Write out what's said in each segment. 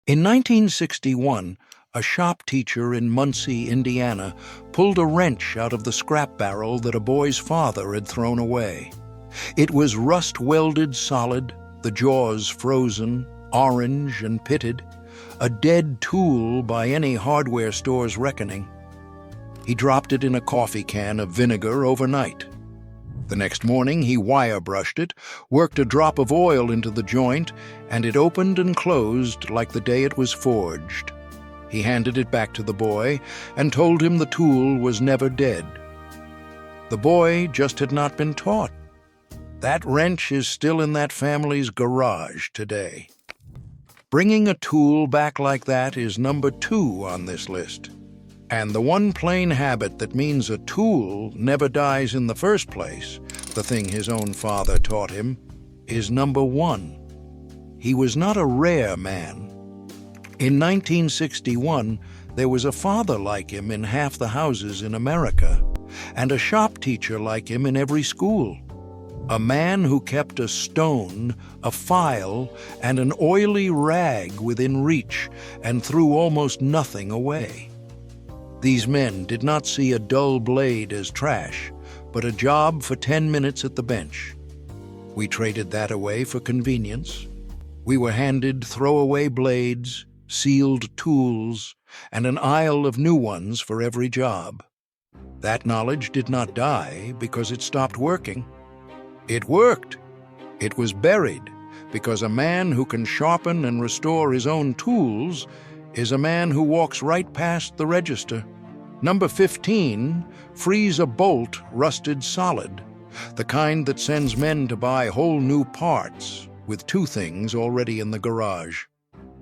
In 1961, a shop teacher in Muncie, Indiana, pulled a wrench out of the scrap barrel that a boy's father had thrown away. It was rust-welded solid, the jaws frozen, orange and pitted, a dead tool by any hardware store's reckoning. He dropped it in a coffee can of vinegar overnight. The next morning he wire-brushed it, worked a drop of oil into the joint, and it opened and closed like the day it was forged. He handed it back to the boy and told him the tool was never dead. The boy just had not been taught. That wrench is still in that family's garage today. Bringing a tool back like that is number 2 on this list. And the one plain habit that means a tool never dies in the first place, the thing his own father taught him, is number 1. He was not a rare man. In 1961, there was a father like him in half the houses in America, and a shop teacher like him in every school. A man who kept a stone, a file, and an oily rag within reach and threw almost nothing away. These men did not see a dull blade as trash, but a job for 10 minutes at the bench. We traded that away for convenience. We were handed throwaway blades, sealed tools, and an aisle of new ones for every job. That knowledge did not die because it stopped working. It worked. It was buried because a man who can sharpen and restore his own tools is a man who walks right past the register. Number 15, freeze a bolt rusted solid, the kind that sends men to buy whole new parts with 2 things already in the garage.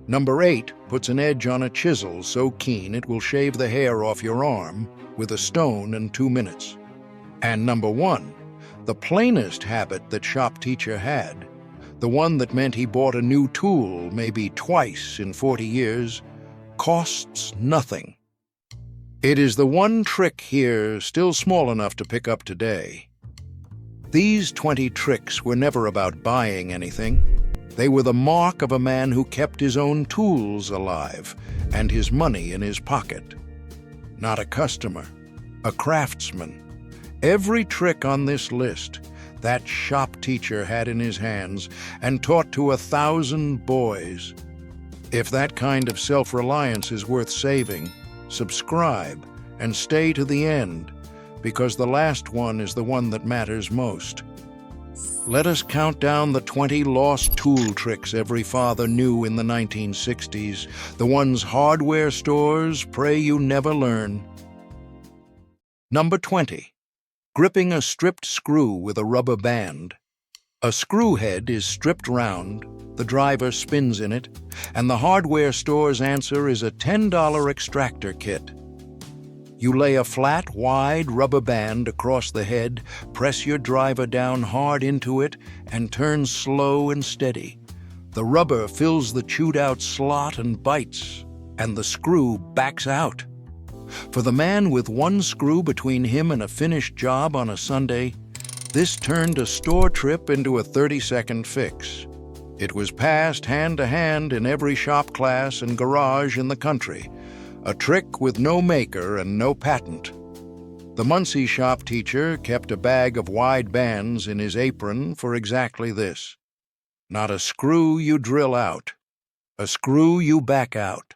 Number 8 puts an edge on a chisel so keen it will shave the hair off your arm with a stone in 2 minutes. And number 1, the plainest habit that shop teacher had, the one that meant he bought a new tool maybe twice in 40 years, costs nothing. It is the one trick here still small enough to pick up today. These 20 tricks were never about buying anything. They were the mark of a man who kept his own tools alive and his money in his pocket. Not a customer, a craftsman. Every trick on this list, that shop teacher had in his hands and taught to 1,000 boys. If that kind of self-reliance is worth saving, subscribe and stay to the end, because the last one is the one that matters most. Let us count down the 20 lost tool tricks every father knew in the 1960s, the ones hardware stores pray you never learn. Number 20. Gripping a stripped screw with a rubber band. A screw head is stripped round, the driver spins in it, and the hardware store's answer is a $10 extractor kit. You lay a flat, wide rubber band across the head, press your driver down hard into it, and turn slow and steady. The rubber fills the chewed-out slot and bites, and the screw backs out. For the man with 1 screw between him and a finished job on a Sunday, this turned a store trip into a 30-second fix. It was passed hand to hand in every shop class and garage in the country, a trick with no maker and no patent. The Muncie shop teacher kept a bag of wide bands in his apron for exactly this. Not a screw you drill out, a screw you back out.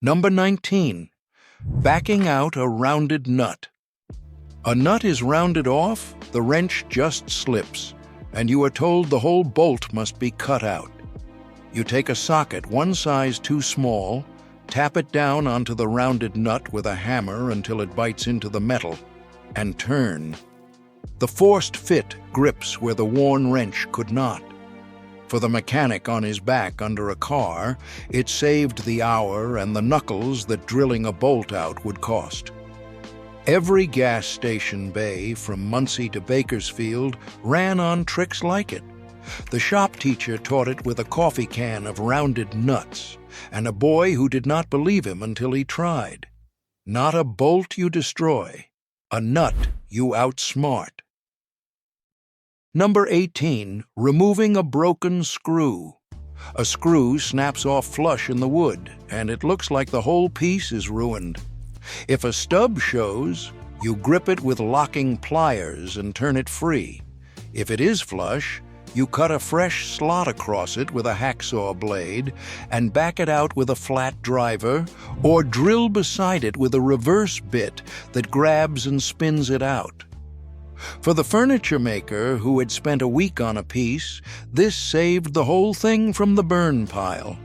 Number 19. Backing out a rounded nut. A nut is rounded off, the wrench just slips, and you are told the whole bolt must be cut out. You take a socket 1 size too small, tap it down onto the rounded nut with a hammer until it bites into the metal, and turn. The forced fit grips where the worn wrench could not. For the mechanic on his back under a car, it saved the hour and the knuckles that drilling a bolt out would cost. Every gas station bay from Muncie to Bakersfield ran on tricks like it. The shop teacher taught it with a coffee can of rounded nuts, and a boy who did not believe him until he tried. Not a bolt you destroy, a nut you outsmart. Number 18, removing a broken screw. A screw snaps off flush in the wood, and it looks like the whole piece is ruined. If a stub shows, you grip it with locking pliers and turn it free. If it is flush, you cut a fresh slot across it with a hacksaw blade and back it out with a flat driver, or drill beside it with a reverse bit that grabs and spins it out. For the furniture maker who had spent a week on a piece, this saved the whole thing from the burn pile.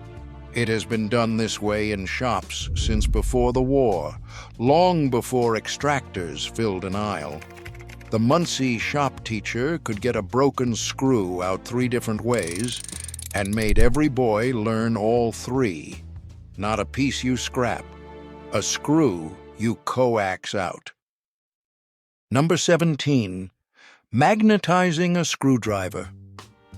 It has been done this way in shops since before the war, long before extractors filled an aisle. The Muncie shop teacher could get a broken screw out 3 different ways and made every boy learn all 3. Not a piece you scrap, a screw you coax out. Number 17, magnetizing a screwdriver.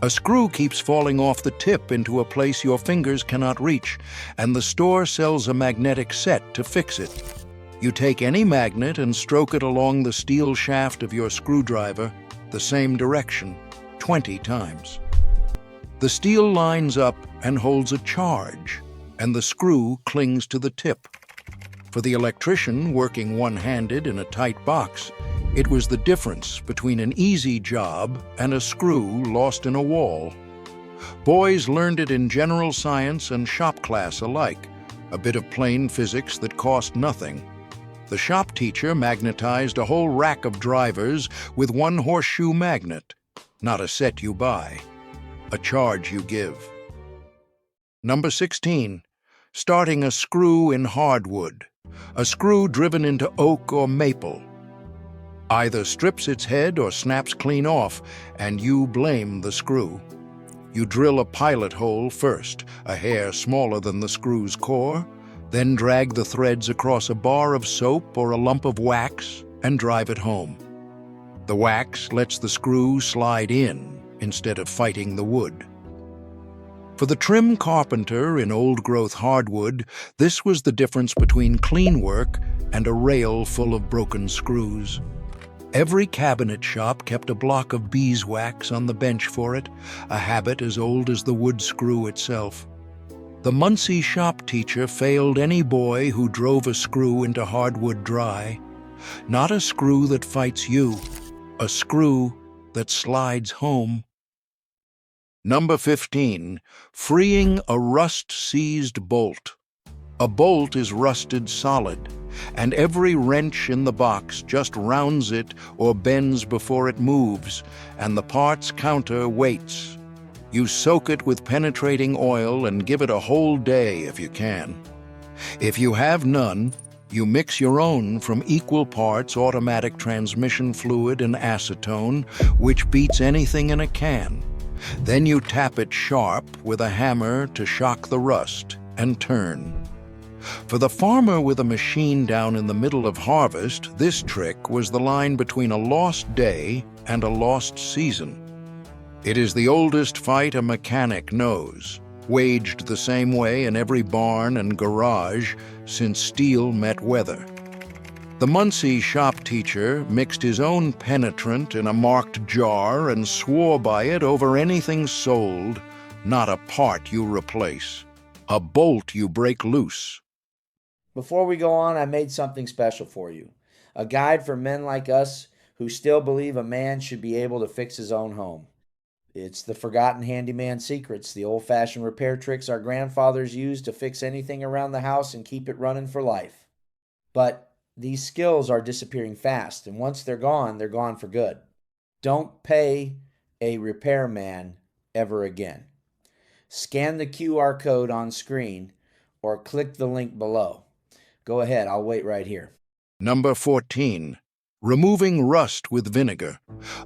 A screw keeps falling off the tip into a place your fingers cannot reach, and the store sells a magnetic set to fix it. You take any magnet and stroke it along the steel shaft of your screwdriver, the same direction, 20 times. The steel lines up and holds a charge, and the screw clings to the tip. For the electrician working one-handed in a tight box, it was the difference between an easy job and a screw lost in a wall. Boys learned it in general science and shop class alike, a bit of plain physics that cost nothing. The shop teacher magnetized a whole rack of drivers with 1 horseshoe magnet. Not a set you buy, a charge you give. Number 16, starting a screw in hardwood. A screw driven into oak or maple either strips its head or snaps clean off, and you blame the screw. You drill a pilot hole first, a hair smaller than the screw's core, then drag the threads across a bar of soap or a lump of wax and drive it home. The wax lets the screw slide in instead of fighting the wood. For the trim carpenter in old-growth hardwood, this was the difference between clean work and a rail full of broken screws. Every cabinet shop kept a block of beeswax on the bench for it, a habit as old as the wood screw itself. The Muncie shop teacher failed any boy who drove a screw into hardwood dry. Not a screw that fights you, a screw that slides home. Number 15, freeing a rust-seized bolt. A bolt is rusted solid, and every wrench in the box just rounds it or bends before it moves, and the parts counter waits. You soak it with penetrating oil and give it a whole day if you can. If you have none, you mix your own from equal parts automatic transmission fluid and acetone, which beats anything in a can. Then you tap it sharp with a hammer to shock the rust and turn. For the farmer with a machine down in the middle of harvest, this trick was the line between a lost day and a lost season. It is the oldest fight a mechanic knows, waged the same way in every barn and garage since steel met weather. The Muncie shop teacher mixed his own penetrant in a marked jar and swore by it over anything sold, not a part you replace, a bolt you break loose. Before we go on, I made something special for you. A guide for men like us who still believe a man should be able to fix his own home. It's the forgotten handyman secrets, the old-fashioned repair tricks our grandfathers used to fix anything around the house and keep it running for life. But these skills are disappearing fast, and once they're gone for good. Don't pay a repairman ever again. Scan the QR code on screen or click the link below. Go ahead, I'll wait right here. Number 14, removing rust with vinegar.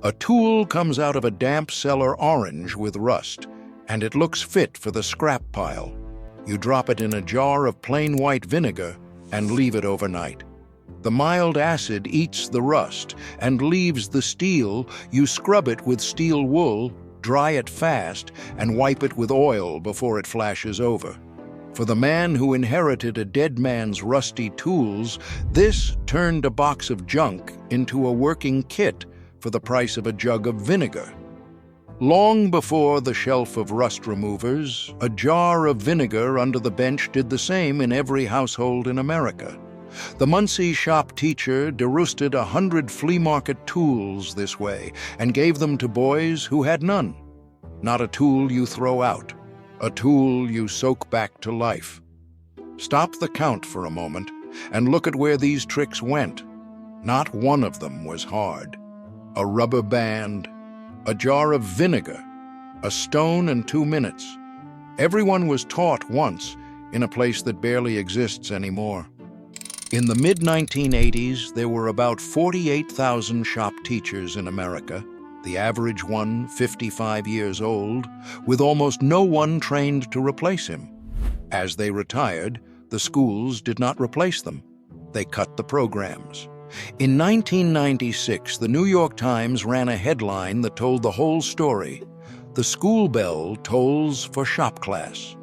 A tool comes out of a damp cellar orange with rust, and it looks fit for the scrap pile. You drop it in a jar of plain white vinegar and leave it overnight. The mild acid eats the rust and leaves the steel. You scrub it with steel wool, dry it fast, and wipe it with oil before it flashes over. For the man who inherited a dead man's rusty tools, this turned a box of junk into a working kit for the price of a jug of vinegar. Long before the shelf of rust removers, a jar of vinegar under the bench did the same in every household in America. The Muncie shop teacher derusted 100 flea market tools this way and gave them to boys who had none. Not a tool you throw out, a tool you soak back to life. Stop the count for a moment and look at where these tricks went. Not one of them was hard. A rubber band, a jar of vinegar, a stone and 2 minutes. Everyone was taught once in a place that barely exists anymore. In the mid-1980s, there were about 48,000 shop teachers in America, the average one 55 years old, with almost no one trained to replace him. As they retired, the schools did not replace them. They cut the programs. In 1996, the New York Times ran a headline that told the whole story. The school bell tolls for shop class.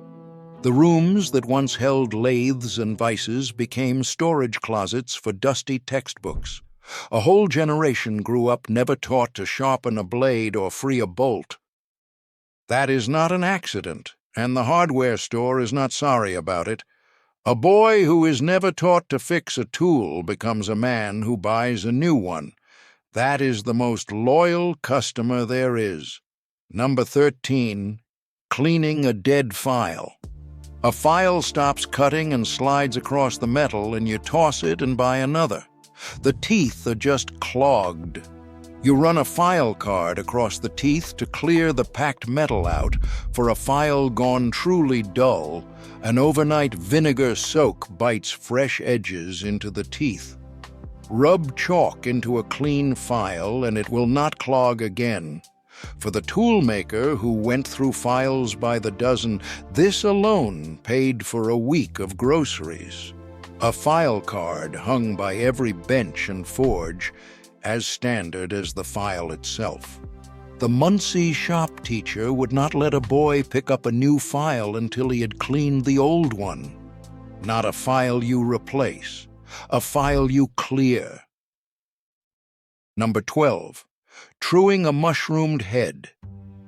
The rooms that once held lathes and vices became storage closets for dusty textbooks. A whole generation grew up never taught to sharpen a blade or free a bolt. That is not an accident, and the hardware store is not sorry about it. A boy who is never taught to fix a tool becomes a man who buys a new one. That is the most loyal customer there is. Number 13, cleaning a dead file. A file stops cutting and slides across the metal, and you toss it and buy another. The teeth are just clogged. You run a file card across the teeth to clear the packed metal out. For a file gone truly dull, an overnight vinegar soak bites fresh edges into the teeth. Rub chalk into a clean file and it will not clog again. For the toolmaker who went through files by the dozen, this alone paid for a week of groceries. A file card hung by every bench and forge, as standard as the file itself. The Muncie shop teacher would not let a boy pick up a new file until he had cleaned the old one. Not a file you replace, a file you clear. Number 12, truing a mushroomed head.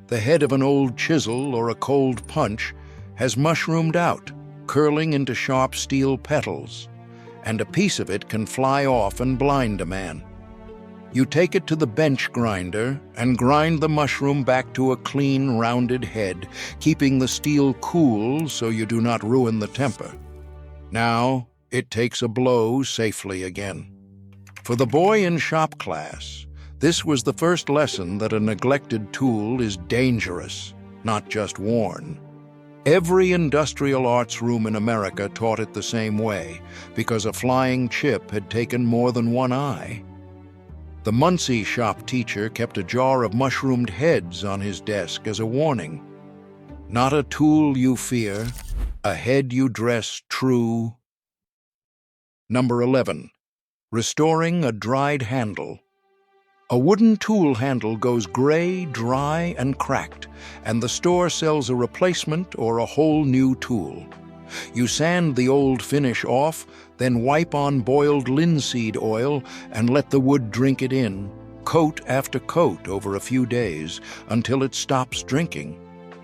The head of an old chisel or a cold punch has mushroomed out, curling into sharp steel petals, and a piece of it can fly off and blind a man. You take it to the bench grinder and grind the mushroom back to a clean, rounded head, keeping the steel cool so you do not ruin the temper. Now, it takes a blow safely again. For the boy in shop class, this was the first lesson that a neglected tool is dangerous, not just worn. Every industrial arts room in America taught it the same way, because a flying chip had taken more than one eye. The Muncie shop teacher kept a jar of mushroomed heads on his desk as a warning. Not a tool you fear, a head you dress true. Number 11, restoring a dried handle. A wooden tool handle goes gray, dry, and cracked, and the store sells a replacement or a whole new tool. You sand the old finish off, then wipe on boiled linseed oil and let the wood drink it in, coat after coat over a few days, until it stops drinking.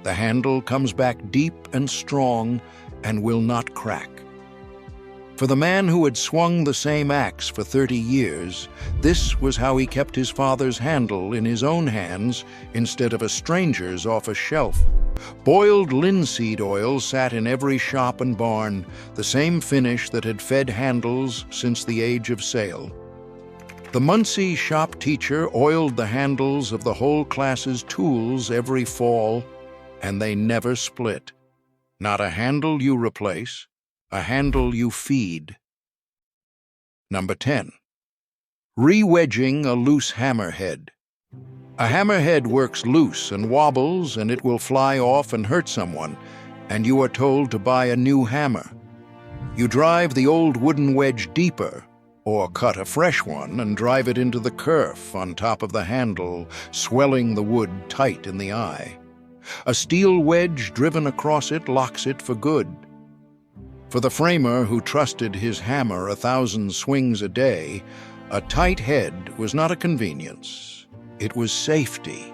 The handle comes back deep and strong and will not crack. For the man who had swung the same axe for 30 years, this was how he kept his father's handle in his own hands instead of a stranger's off a shelf. Boiled linseed oil sat in every shop and barn, the same finish that had fed handles since the age of sail. The Muncie shop teacher oiled the handles of the whole class's tools every fall, and they never split. Not a handle you replace, a handle you feed. Number 10, re-wedging a loose hammerhead. A hammerhead works loose and wobbles, and it will fly off and hurt someone, and you are told to buy a new hammer. You drive the old wooden wedge deeper, or cut a fresh one and drive it into the kerf on top of the handle, swelling the wood tight in the eye. A steel wedge driven across it locks it for good. For the framer who trusted his hammer 1,000 swings a day, a tight head was not a convenience. It was safety.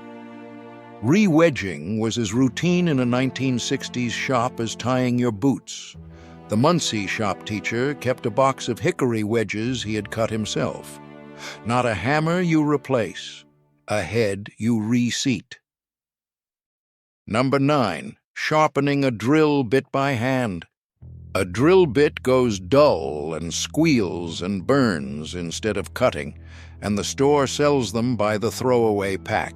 Re-wedging was as routine in a 1960s shop as tying your boots. The Muncie shop teacher kept a box of hickory wedges he had cut himself. Not a hammer you replace, a head you reseat. Number 9. Sharpening a drill bit by hand. A drill bit goes dull and squeals and burns instead of cutting, and the store sells them by the throwaway pack.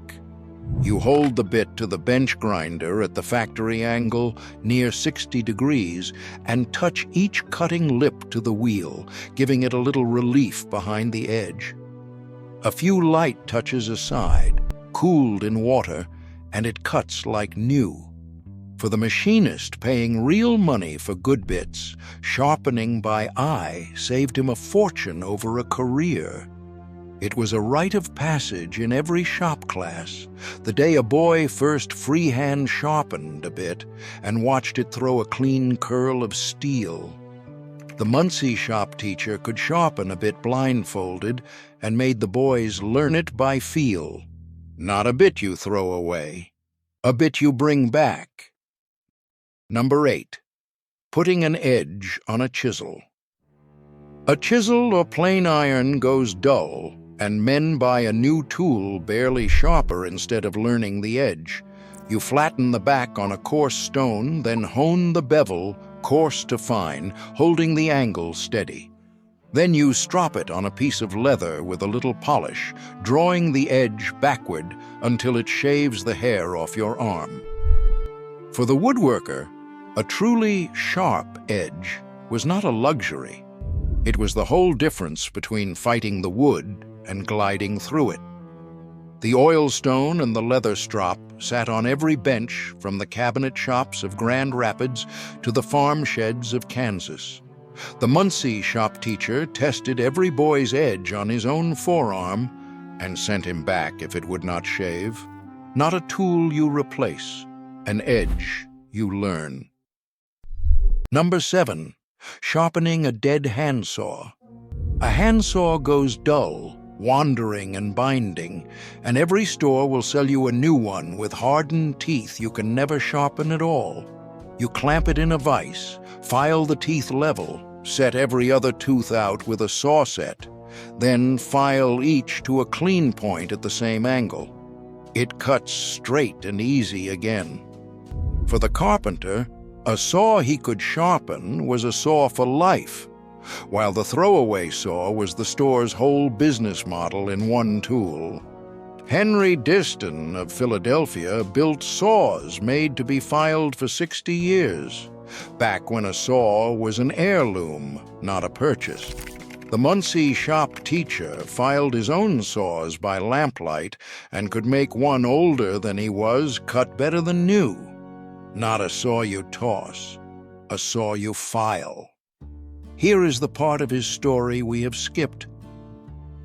You hold the bit to the bench grinder at the factory angle near 60 degrees and touch each cutting lip to the wheel, giving it a little relief behind the edge. A few light touches aside, cooled in water, and it cuts like new. For the machinist paying real money for good bits, sharpening by eye saved him a fortune over a career. It was a rite of passage in every shop class, the day a boy first freehand sharpened a bit and watched it throw a clean curl of steel. The Muncie shop teacher could sharpen a bit blindfolded and made the boys learn it by feel. Not a bit you throw away, a bit you bring back. Number 8. Putting an edge on a chisel. A chisel or plain iron goes dull, and men buy a new tool barely sharper instead of learning the edge. You flatten the back on a coarse stone, then hone the bevel, coarse to fine, holding the angle steady. Then you strop it on a piece of leather with a little polish, drawing the edge backward until it shaves the hair off your arm. For the woodworker, a truly sharp edge was not a luxury. It was the whole difference between fighting the wood and gliding through it. The oilstone and the leather strop sat on every bench from the cabinet shops of Grand Rapids to the farm sheds of Kansas. The Muncie shop teacher tested every boy's edge on his own forearm and sent him back if it would not shave. Not a tool you replace, an edge you learn. Number 7. Sharpening a dead handsaw. A handsaw goes dull, wandering and binding, and every store will sell you a new one with hardened teeth you can never sharpen at all. You clamp it in a vise, file the teeth level, set every other tooth out with a saw set, then file each to a clean point at the same angle. It cuts straight and easy again. For the carpenter, a saw he could sharpen was a saw for life, while the throwaway saw was the store's whole business model in one tool. Henry Diston of Philadelphia built saws made to be filed for 60 years, back when a saw was an heirloom, not a purchase. The Muncie shop teacher filed his own saws by lamplight and could make one older than he was cut better than new. Not a saw you toss, a saw you file. Here is the part of his story we have skipped.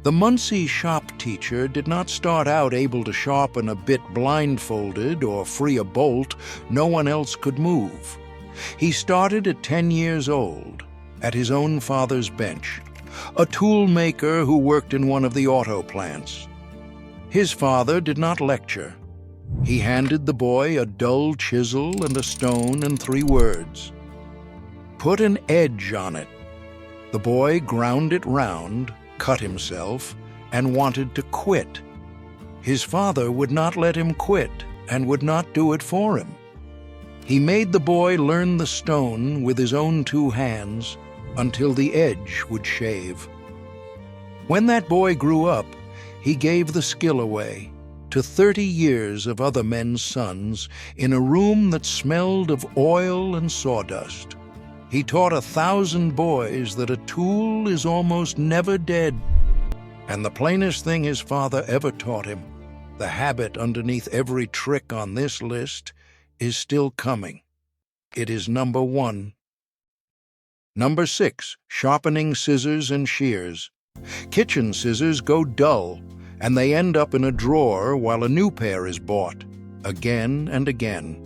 The Muncie shop teacher did not start out able to sharpen a bit blindfolded or free a bolt no one else could move. He started at 10 years old, at his own father's bench, a tool maker who worked in one of the auto plants. His father did not lecture. He handed the boy a dull chisel and a stone and 3 words. Put an edge on it. The boy ground it round, cut himself, and wanted to quit. His father would not let him quit and would not do it for him. He made the boy learn the stone with his own 2 hands until the edge would shave. When that boy grew up, he gave the skill away to 30 years of other men's sons in a room that smelled of oil and sawdust. He taught 1,000 boys that a tool is almost never dead. And the plainest thing his father ever taught him, the habit underneath every trick on this list, is still coming. It is number 1. Number 6, sharpening scissors and shears. Kitchen scissors go dull, and they end up in a drawer while a new pair is bought, again and again.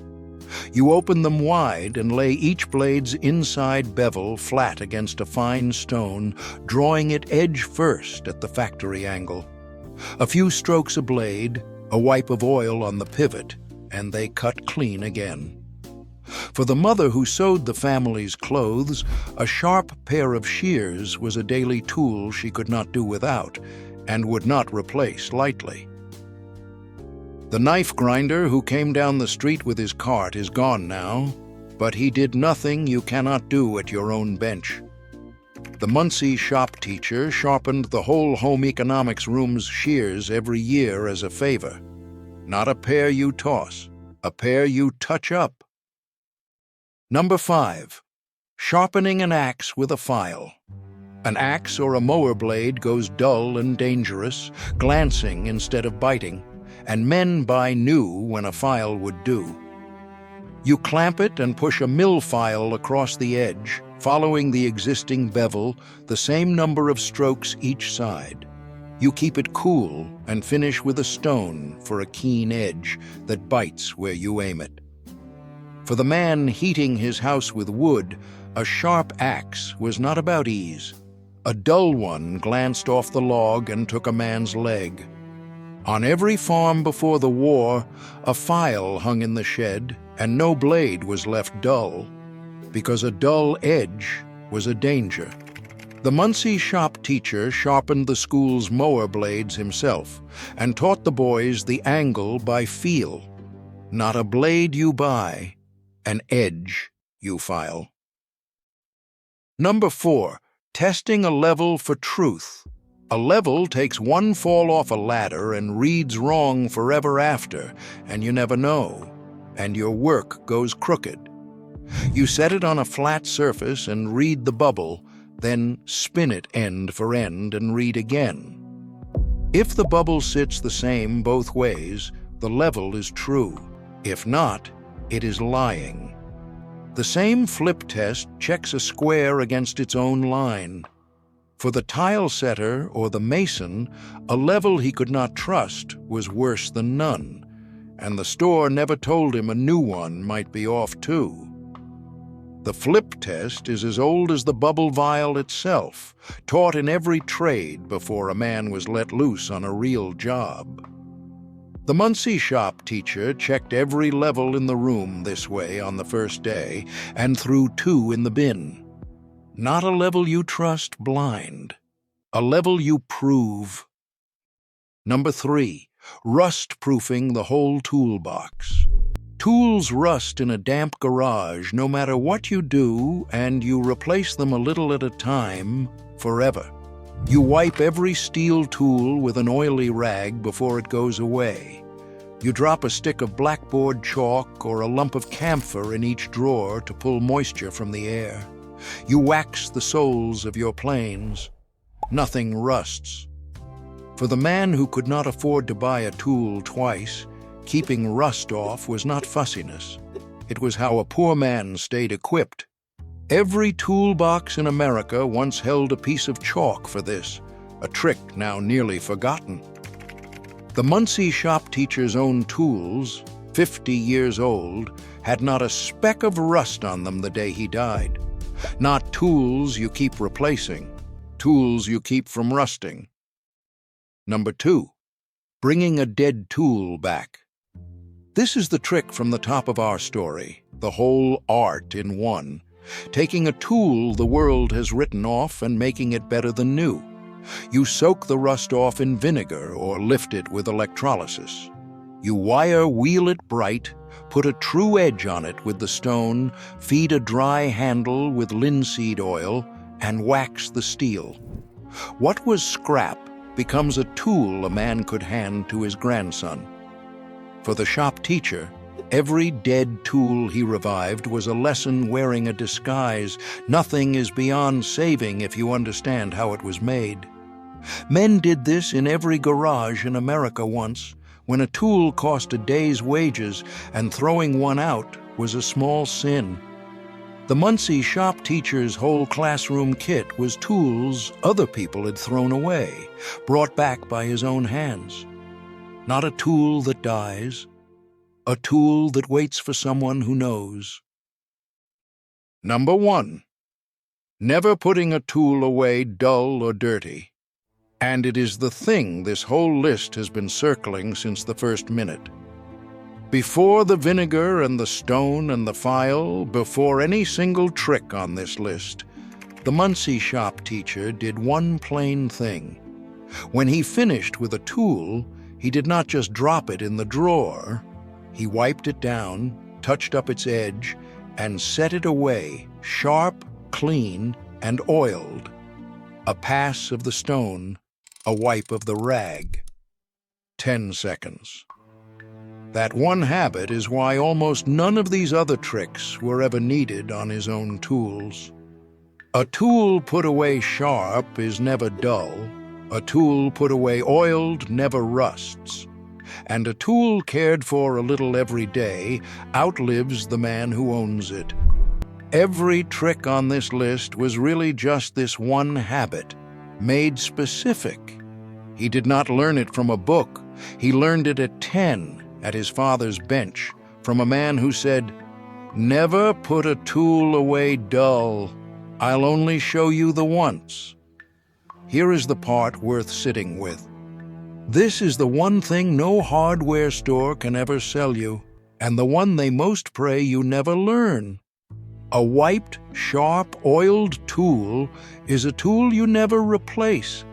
You open them wide and lay each blade's inside bevel flat against a fine stone, drawing it edge first at the factory angle. A few strokes a blade, a wipe of oil on the pivot, and they cut clean again. For the mother who sewed the family's clothes, a sharp pair of shears was a daily tool she could not do without and would not replace lightly. The knife grinder who came down the street with his cart is gone now, but he did nothing you cannot do at your own bench. The Muncie shop teacher sharpened the whole home economics room's shears every year as a favor. Not a pair you toss, a pair you touch up. Number 5. Sharpening an axe with a file. An axe or a mower blade goes dull and dangerous, glancing instead of biting, and men buy new when a file would do. You clamp it and push a mill file across the edge, following the existing bevel, the same number of strokes each side. You keep it cool and finish with a stone for a keen edge that bites where you aim it. For the man heating his house with wood, a sharp axe was not about ease. A dull one glanced off the log and took a man's leg. On every farm before the war, a file hung in the shed, and no blade was left dull, because a dull edge was a danger. The Muncie shop teacher sharpened the school's mower blades himself and taught the boys the angle by feel. Not a blade you buy, an edge you file. Number 4. Testing a level for truth. A level takes one fall off a ladder and reads wrong forever after, and you never know, and your work goes crooked. You set it on a flat surface and read the bubble, then spin it end for end and read again. If the bubble sits the same both ways, the level is true. If not, it is lying. The same flip test checks a square against its own line. For the tile setter or the mason, a level he could not trust was worse than none, and the store never told him a new one might be off too. The flip test is as old as the bubble vial itself, taught in every trade before a man was let loose on a real job. The Muncie shop teacher checked every level in the room this way on the first day and threw 2 in the bin. Not a level you trust blind, a level you prove. Number 3. Rust-proofing the whole toolbox. Tools rust in a damp garage no matter what you do, and you replace them a little at a time, forever. You wipe every steel tool with an oily rag before it goes away. You drop a stick of blackboard chalk or a lump of camphor in each drawer to pull moisture from the air. You wax the soles of your planes. Nothing rusts. For the man who could not afford to buy a tool twice, keeping rust off was not fussiness. It was how a poor man stayed equipped. Every toolbox in America once held a piece of chalk for this, a trick now nearly forgotten. The Muncie shop teacher's own tools, 50 years old, had not a speck of rust on them the day he died. Not tools you keep replacing, tools you keep from rusting. Number 2. Bringing a dead tool back. This is the trick from the top of our story, the whole art in one. Taking a tool the world has written off and making it better than new. You soak the rust off in vinegar or lift it with electrolysis. You wire wheel it bright, put a true edge on it with the stone, feed a dry handle with linseed oil, and wax the steel. What was scrap becomes a tool a man could hand to his grandson. For the shop teacher, every dead tool he revived was a lesson wearing a disguise. Nothing is beyond saving if you understand how it was made. Men did this in every garage in America once, when a tool cost a day's wages and throwing one out was a small sin. The Muncie shop teacher's whole classroom kit was tools other people had thrown away, brought back by his own hands. Not a tool that dies, a tool that waits for someone who knows. Number 1. Never putting a tool away dull or dirty. And it is the thing this whole list has been circling since the first minute. Before the vinegar and the stone and the file, before any single trick on this list, the Muncie shop teacher did one plain thing. When he finished with a tool, he did not just drop it in the drawer. He wiped it down, touched up its edge, and set it away, sharp, clean, and oiled. A pass of the stone, a wipe of the rag. 10 seconds. That one habit is why almost none of these other tricks were ever needed on his own tools. A tool put away sharp is never dull. A tool put away oiled never rusts. And a tool cared for a little every day outlives the man who owns it. Every trick on this list was really just this one habit, made specific. He did not learn it from a book. He learned it at 10 at his father's bench from a man who said, "Never put a tool away dull. I'll only show you the once." Here is the part worth sitting with. This is the one thing no hardware store can ever sell you, and the one they most pray you never learn. A wiped, sharp, oiled tool is a tool you never replace,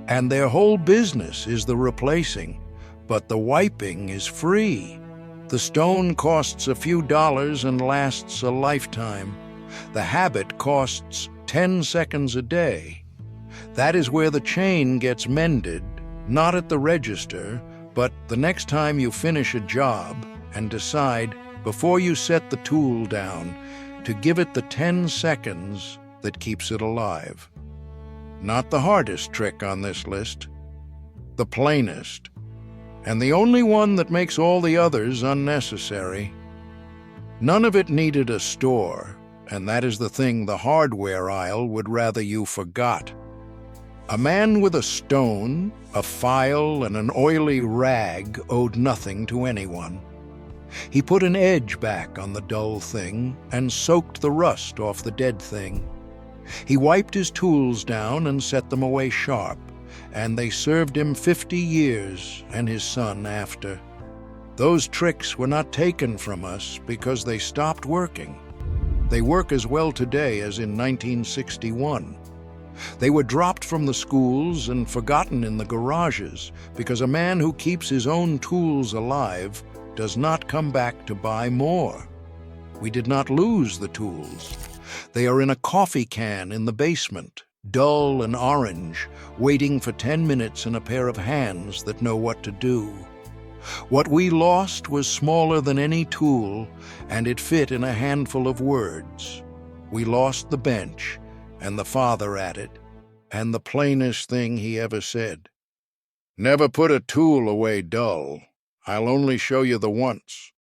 and their whole business is the replacing, but the wiping is free. The stone costs a few dollars and lasts a lifetime. The habit costs 10 seconds a day. That is where the chain gets mended, not at the register, but the next time you finish a job and decide, before you set the tool down, to give it the 10 seconds that keeps it alive. Not the hardest trick on this list, the plainest, and the only one that makes all the others unnecessary. None of it needed a store, and that is the thing the hardware aisle would rather you forgot. A man with a stone, a file, and an oily rag owed nothing to anyone. He put an edge back on the dull thing and soaked the rust off the dead thing. He wiped his tools down and set them away sharp, and they served him 50 years and his son after. Those tricks were not taken from us because they stopped working. They work as well today as in 1961. They were dropped from the schools and forgotten in the garages because a man who keeps his own tools alive does not come back to buy more. We did not lose the tools. They are in a coffee can in the basement, dull and orange, waiting for 10 minutes in a pair of hands that know what to do. What we lost was smaller than any tool, and it fit in a handful of words. We lost the bench, and the father at it, and the plainest thing he ever said. "Never put a tool away dull. I'll only show you the once."